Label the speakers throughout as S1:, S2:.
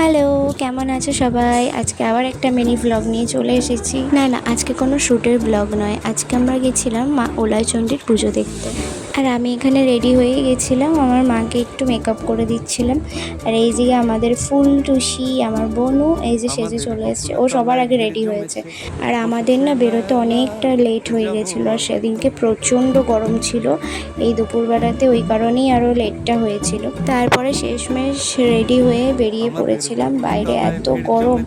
S1: Hello, কেমন আছো সবাই? আজকে আবার একটা মিনি ভ্লগ নিয়ে চলে এসেছি। না, আজকে কোনো শ্যুটের ব্লগ নয়। আজকে আমরা গেছিলাম মা ওলাইচণ্ডীর পুজো দেখতে। আর আমি এখানে রেডি হয়ে গেছিলাম, আমার মাকে একটু মেকআপ করে দিচ্ছিলাম। আর এই যে আমাদের ফুল টুসি, আমার বোনও এই যে সেজে চলে এসছে, ও সবার আগে রেডি হয়েছে। আর আমাদের না বেরোতে অনেকটা লেট হয়ে গেছিলো, আর সেদিনকে প্রচণ্ড গরম ছিল এই দুপুরবেলাতে, ওই কারণেই আরও লেটটা হয়েছিল। তারপরে শেষমেশ রেডি হয়ে বেরিয়ে পড়েছিলাম। বাইরে এত গরম,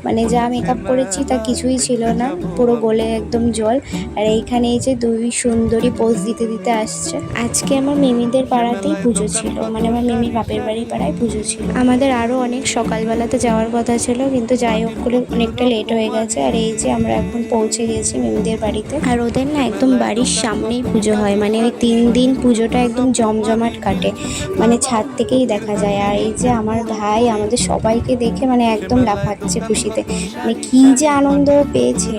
S1: মানে যা মেকআপ করেছি তা কিছুই ছিল না, পুরো গলে একদম জল। আর এইখানে এই যে দুই সুন্দরী পোজ দিতে দিতে আসছে। আজকে আমার মিমিদের পাড়াতেই পুজো ছিল, মানে আমার মিমির বাপের বাড়ির পাড়ায় পুজো ছিল। আমাদের আরও অনেক সকালবেলাতে যাওয়ার কথা ছিল, কিন্তু যাই হোক করে অনেকটা লেট হয়ে গেছে। আর এই যে আমরা এখন পৌঁছে গেছি মিমিদের বাড়িতে। আর ওদের না একদম বাড়ির সামনেই পুজো হয়, মানে ওই 3 দিন পুজোটা একদম জমজমাট কাটে, মানে ছাদ থেকেই দেখা যায়। আর এই যে আমার ভাই আমাদের সবাইকে দেখে মানে একদম লাফাচ্ছে খুশিতে, মানে কী যে আনন্দ পেয়েছে।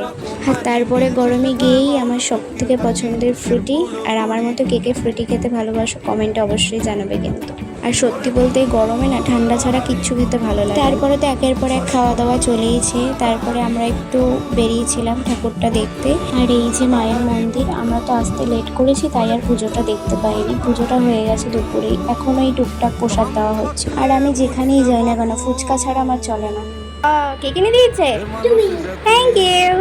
S1: আর তারপরে গরমে গিয়েই আমার সব থেকে পছন্দের ফ্রুটি। আর আমার মতো কে কে ফ্রুটি খেতে ভালোবাসো কমেন্টে অবশ্যই জানাবে কিন্তু। আর সত্যি বলতে গরমে না ঠান্ডা ছাড়া কিচ্ছু খেতে ভালো লাগে। তারপরে তো একের পর এক খাওয়া দাওয়া চলেইছে। তারপরে আমরা একটু বেরিয়েছিলাম ঠাকুরটা দেখতে। আর এই যে মায়ের মন্দির, আমরা তো আসতে লেট করেছি তাই আর পুজোটা দেখতে পাইনি। পুজোটা হয়ে গেছে দুপুরেই, এখন ওই টুকটাক প্রসাদ দেওয়া হচ্ছে। আর আমি যেখানেই যাই না কেন ফুচকা ছাড়া আমার চলে না। কে কিনে দিয়েছে? Thank you.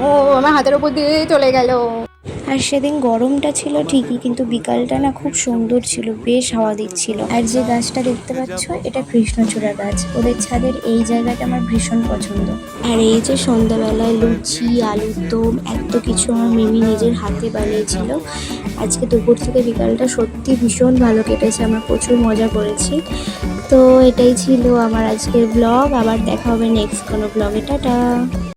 S1: ও আমার হাতের উপর দিয়ে চলে গেল। আর সেদিন গরমটা ছিল ঠিকই, কিন্তু বিকালটা না খুব সুন্দর ছিল, বেশ হাওয়া দিচ্ছিল। আর যে গাছটা দেখতে পাচ্ছ এটা কৃষ্ণচূড়া গাছ, ওদের ছাদের এই জায়গাটা আমার ভীষণ পছন্দ। আর এই যে সন্ধ্যাবেলায় লুচি, আলুর দম, এত কিছু আমার মিমি নিজের হাতে বানিয়েছিল। আজকে দুপুর থেকে বিকালটা সত্যি ভীষণ ভালো কেটেছে, আমরা প্রচুর মজা করেছি। তো এটাই ছিল আমার আজকের ব্লগ, আবার দেখা হবে নেক্সট কোনো ব্লগে। টাটা।